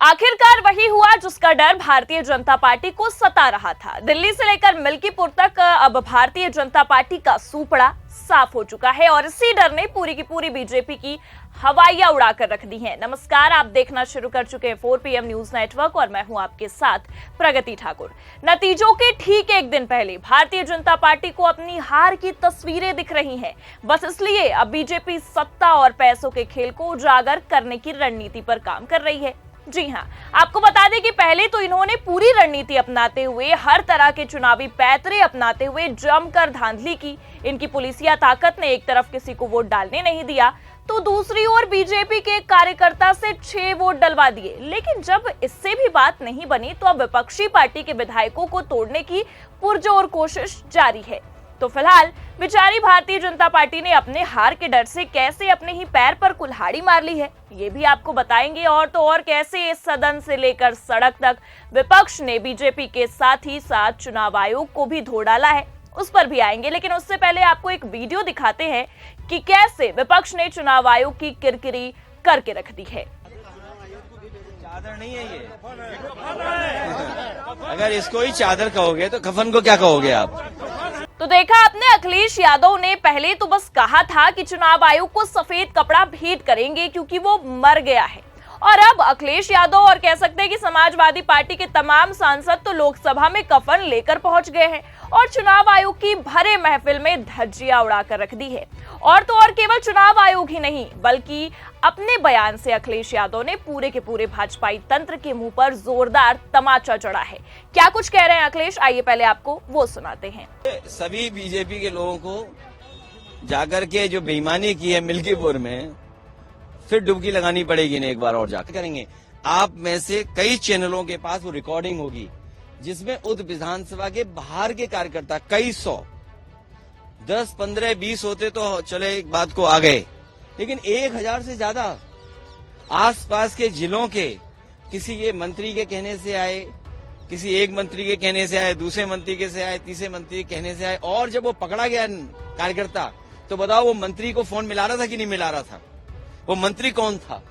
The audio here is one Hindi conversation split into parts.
आखिरकार वही हुआ जिसका डर भारतीय जनता पार्टी को सता रहा था। दिल्ली से लेकर मिल्कीपुर तक अब भारतीय जनता पार्टी का सूपड़ा साफ हो चुका है और इसी डर ने पूरी की पूरी बीजेपी की हवाइयां उड़ाकर रख दी हैं। नमस्कार, आप देखना शुरू कर चुके हैं 4 PM न्यूज नेटवर्क और मैं हूं आपके साथ प्रगति ठाकुर। नतीजों के ठीक एक दिन पहले भारतीय जनता पार्टी को अपनी हार की तस्वीरें दिख रही हैं। बस इसलिए अब बीजेपी सत्ता और पैसों के खेल को उजागर करने की रणनीति पर काम कर रही है। जी हां, आपको बता दें कि पहले तो इन्होंने पूरी रणनीति अपनाते हुए, हर तरह के चुनावी पैतरे अपनाते हुए जमकर धांधली की। इनकी पुलिसिया ताकत ने एक तरफ किसी को वोट डालने नहीं दिया तो दूसरी ओर बीजेपी के कार्यकर्ता से 6 वोट डलवा दिए। लेकिन जब इससे भी बात नहीं बनी तो अब विपक्षी पार्टी के विधायकों को तोड़ने की पुरजोर कोशिश जारी है। तो फिलहाल बेचारी भारतीय जनता पार्टी ने अपने हार के डर से कैसे अपने ही पैर पर कुल्हाड़ी मार ली है, ये भी आपको बताएंगे। और तो और कैसे इस सदन से लेकर सड़क तक विपक्ष ने बीजेपी के साथ ही साथ चुनाव आयोग को भी धो डाला है, उस पर भी आएंगे। लेकिन उससे पहले आपको एक वीडियो दिखाते हैं कि कैसे विपक्ष ने चुनाव आयोग की किरकिरी करके रख दी है। चादर नहीं है ये। अगर इसको ही चादर कहोगे तो कफन को क्या कहोगे आप? तो देखा आपने, अखिलेश यादव ने पहले तो बस कहा था कि चुनाव आयोग को सफेद कपड़ा भेंट करेंगे क्योंकि वो मर गया है। और अब अखिलेश यादव और कह सकते हैं कि समाजवादी पार्टी के तमाम सांसद तो लोकसभा में कफन लेकर पहुंच गए हैं और चुनाव आयोग की भरे महफिल में धज्जियां उड़ाकर रख दी है। और तो और केवल चुनाव आयोग ही नहीं बल्कि अपने बयान से अखिलेश यादव ने पूरे के पूरे भाजपाई तंत्र के मुंह पर जोरदार तमाचा जड़ा है। क्या कुछ कह रहे हैं अखिलेश, आइए पहले आपको वो सुनाते हैं। सभी बीजेपी के लोगों को जाकर के जो बेईमानी की है मिल्कीपुर में, फिर डुबकी लगानी पड़ेगी ना, एक बार और जाकर करेंगे। आप में से कई चैनलों के पास वो रिकॉर्डिंग होगी जिसमें उद विधानसभा के बाहर के कार्यकर्ता कई सौ, 10, 15, 20 होते तो चले एक बात को आ गए, लेकिन 1000 से ज्यादा आसपास के जिलों के किसी ये मंत्री के कहने से आए, किसी एक मंत्री के कहने से आए, दूसरे मंत्री के से आए, तीसरे मंत्री के कहने से आए। और जब वो पकड़ा गया कार्यकर्ता तो बताओ वो मंत्री को फोन मिला रहा था कि नहीं मिला रहा था? वो मंत्री कौन था?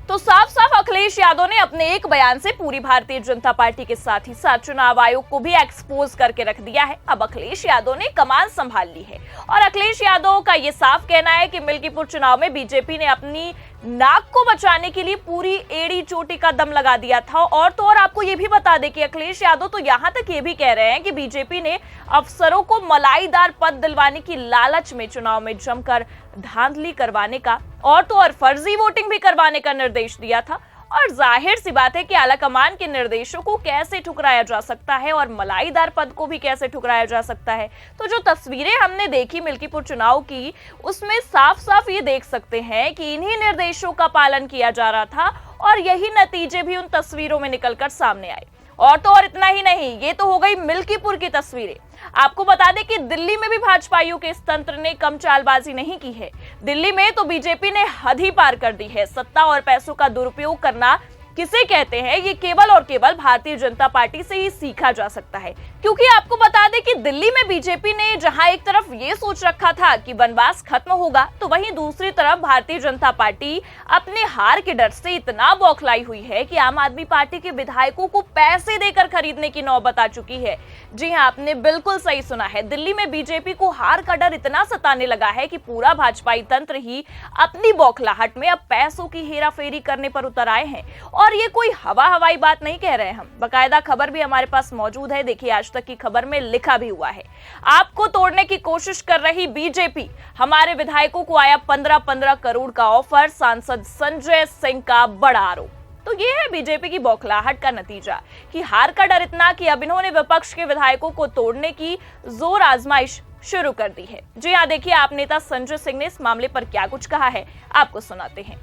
तो साफ साफ अखिलेश यादव ने अपने एक बयान से पूरी भारतीय जनता पार्टी के साथ ही साथ चुनाव आयोग को भी एक्सपोज करके रख दिया है। अब अखिलेश यादव ने कमान संभाल ली है और अखिलेश यादव का ये साफ कहना है कि मिल्कीपुर चुनाव में बीजेपी ने अपनी नाक को बचाने के लिए पूरी एड़ी चोटी का दम लगा दिया था। और तो और आपको ये भी बता दें कि अखिलेश यादव तो यहां तक ये भी कह रहे हैं कि बीजेपी ने अफसरों को मलाईदार पद दिलवाने की लालच में चुनाव में जमकर धांधली करवाने का और तो और फर्जी वोटिंग भी करवाने का निर्देश दिया था। और जाहिर सी बात है कि आलाकमान के निर्देशों को कैसे ठुकराया जा सकता है और मलाईदार पद को भी कैसे ठुकराया जा सकता है। तो जो तस्वीरें हमने देखी मिल्कीपुर चुनाव की, उसमें साफ साफ ये देख सकते हैं कि इन्हीं निर्देशों का पालन किया जा रहा था और यही नतीजे भी उन तस्वीरों में निकलकर सामने आए। और तो और इतना ही नहीं, ये तो हो गई मिल्कीपुर की तस्वीरें। आपको बता दें कि दिल्ली में भी भाजपाइयों के इस तंत्र ने कम चालबाजी नहीं की है। दिल्ली में तो बीजेपी ने हद ही पार कर दी है। सत्ता और पैसों का दुरुपयोग करना किसे कहते हैं, ये केवल और केवल भारतीय जनता पार्टी से ही सीखा जा सकता है। क्योंकि आपको बता दें कि दिल्ली में बीजेपी ने जहां एक तरफ ये सोच रखा था कि वनवास खत्म होगा, तो वहीं दूसरी तरफ भारतीय जनता पार्टी अपने हार के डर से इतना बौखलाई हुई है कि आम आदमी पार्टी के विधायकों को पैसे देकर खरीदने की नौबत आ चुकी है। जी हां, आपने बिल्कुल सही सुना है। दिल्ली में बीजेपी को हार का डर इतना सताने लगा है कि पूरा भाजपाई तंत्र ही अपनी बौखलाहट में अब पैसों की हेराफेरी करने पर उतर आए हैं। और ये कोई हवाई बात नहीं कह रहे हम, बकायदा खबर भी हमारे पास मौजूद है। देखिए, आज तक की खबर में लिखा भी हुआ है, आपको तोड़ने की कोशिश कर रही बीजेपी, हमारे विधायकों को आया 15-15 करोड़ का ऑफर, सांसद संजय सिंह का बड़ा आरोप। तो ये है बीजेपी की बौखलाहट का नतीजा कि हार का डर इतना कि अब इन्होंने विपक्ष के विधायकों को तोड़ने की जोर आजमाइश शुरू कर दी है। जी हाँ, देखिए आप नेता संजय सिंह ने इस मामले पर क्या कुछ कहा है, आपको सुनाते हैं।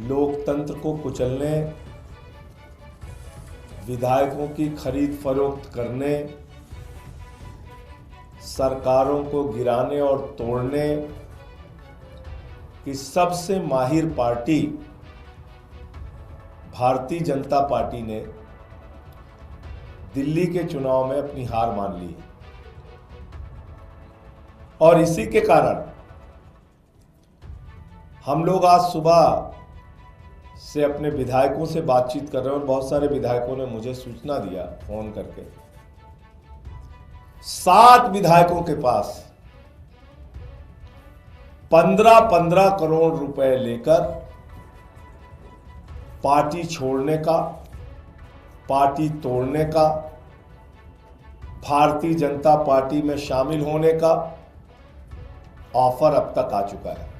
लोकतंत्र को कुचलने, विधायकों की खरीद फरोख्त करने, सरकारों को गिराने और तोड़ने की सबसे माहिर पार्टी भारतीय जनता पार्टी ने दिल्ली के चुनाव में अपनी हार मान ली और इसी के कारण हम लोग आज सुबह से अपने विधायकों से बातचीत कर रहे हैं और बहुत सारे विधायकों ने मुझे सूचना दिया फोन करके। 7 विधायकों के पास 15-15 करोड़ रुपए लेकर पार्टी छोड़ने का, पार्टी तोड़ने का, भारतीय जनता पार्टी में शामिल होने का ऑफर अब तक आ चुका है।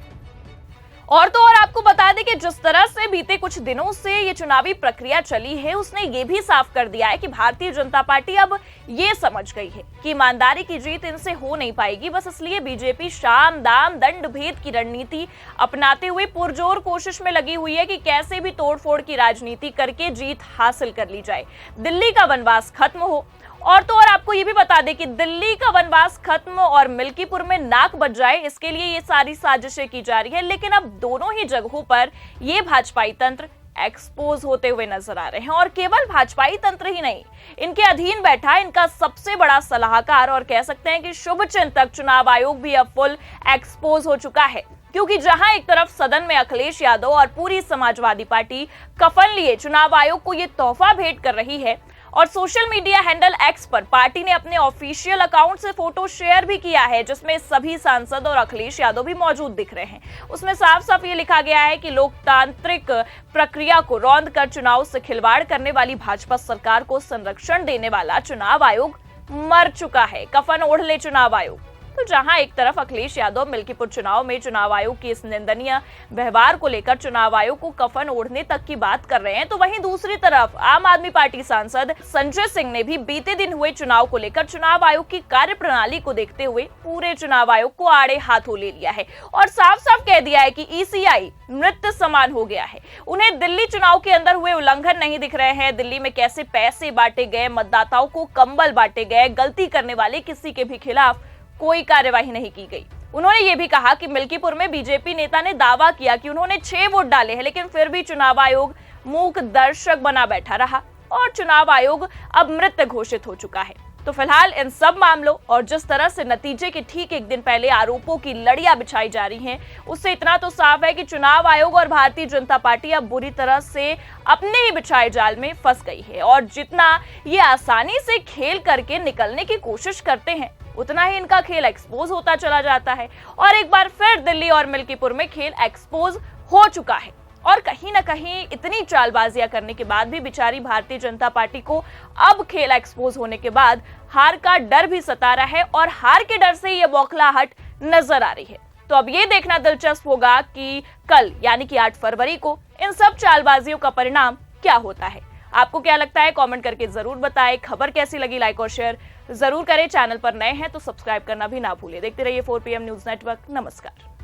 और तो और आपको बता दें कि जिस तरह से बीते कुछ दिनों से ये चुनावी प्रक्रिया चली है, उसने ये भी साफ कर दिया है कि भारतीय जनता पार्टी अब ये समझ गई है कि ईमानदारी की जीत इनसे हो नहीं पाएगी। बस इसलिए बीजेपी शाम दाम दंड भेद की रणनीति अपनाते हुए पुरजोर कोशिश में लगी हुई है कि कैसे भी तोड़फोड़ की राजनीति करके जीत हासिल कर ली जाए, दिल्ली का वनवास खत्म हो। और तो और आपको ये भी बता दें कि दिल्ली का वनवास खत्म और मिल्कीपुर में नाक बज जाए, इसके लिए ये सारी साजिशें की जा रही है। लेकिन अब दोनों ही जगहों पर ये भाजपाई तंत्र एक्सपोज होते हुए नजर आ रहे हैं। और केवल भाजपाई तंत्र ही नहीं, इनके अधीन बैठा इनका सबसे बड़ा सलाहकार और कह सकते हैं कि शुभचिंतक चुनाव आयोग भी अब फुल एक्सपोज हो चुका है। क्योंकि जहां एक तरफ सदन में अखिलेश यादव और पूरी समाजवादी पार्टी कफन लिए चुनाव आयोग को ये तोहफा भेंट कर रही है, और सोशल मीडिया हैंडल एक्स पर पार्टी ने अपने ऑफिशियल अकाउंट से फोटो शेयर भी किया है, जिसमें सभी सांसद और अखिलेश यादव भी मौजूद दिख रहे हैं। उसमें साफ साफ ये लिखा गया है कि लोकतांत्रिक प्रक्रिया को रौंद कर चुनाव से खिलवाड़ करने वाली भाजपा सरकार को संरक्षण देने वाला चुनाव आयोग मर चुका है, कफन ओढ़ ले चुनाव आयोग। तो जहां एक तरफ अखिलेश यादव मिल्कीपुर चुनाव में चुनाव आयोग के इस निंदनीय व्यवहार को लेकर चुनाव आयोग को कफन ओढ़ने तक की बात कर रहे हैं, तो वहीं दूसरी तरफ आम आदमी पार्टी सांसद संजय सिंह ने भी बीते दिन हुए चुनाव को लेकर चुनाव आयोग की कार्यप्रणाली को देखते हुए पूरे चुनाव आयोग को आड़े हाथों ले लिया है और साफ साफ कह दिया है कि ईसीआई नृत्य समान हो गया है। उन्हें दिल्ली चुनाव के अंदर हुए उल्लंघन नहीं दिख रहे हैं, दिल्ली में कैसे पैसे बांटे गए, मतदाताओं को कंबल बांटे गए, गलती करने वाले किसी के भी खिलाफ कोई कार्यवाही नहीं की गई। उन्होंने ये भी कहा कि मिल्कीपुर में बीजेपी नेता ने दावा किया कि उन्होंने 6 वोट डाले हैं, लेकिन फिर भी चुनाव आयोग मूक दर्शक बना बैठा रहा और चुनाव आयोग अब मृत घोषित हो चुका है। तो फिलहाल इन सब मामलों और जिस तरह से नतीजे के ठीक एक दिन पहले आरोपों की लड़ियां बिछाई जा रही हैं, उससे इतना तो साफ है कि चुनाव आयोग और भारतीय जनता पार्टी अब बुरी तरह से अपने ही बिछाए जाल में फंस गई है। और जितना ये आसानी से खेल करके निकलने की कोशिश करते हैं, उतना ही इनका खेल एक्सपोज होता चला जाता है। और एक बार फिर दिल्ली और मिल्कीपुर में खेल एक्सपोज हो चुका है। और कहीं ना कहीं इतनी चालबाजियां करने के बाद भी बेचारी भारतीय जनता पार्टी को अब खेल एक्सपोज होने के बाद हार का डर भी सता रहा है और हार के डर से ये बौखलाहट नजर आ रही है। तो अब ये देखना दिलचस्प होगा कि कल यानी कि 8 फरवरी को इन सब चालबाजियों का परिणाम क्या होता है। आपको क्या लगता है, कमेंट करके जरूर बताएं। खबर कैसी लगी लाइक और शेयर जरूर करें। चैनल पर नए हैं तो सब्सक्राइब करना भी ना भूलें। देखते रहिए 4 PM न्यूज नेटवर्क। नमस्कार।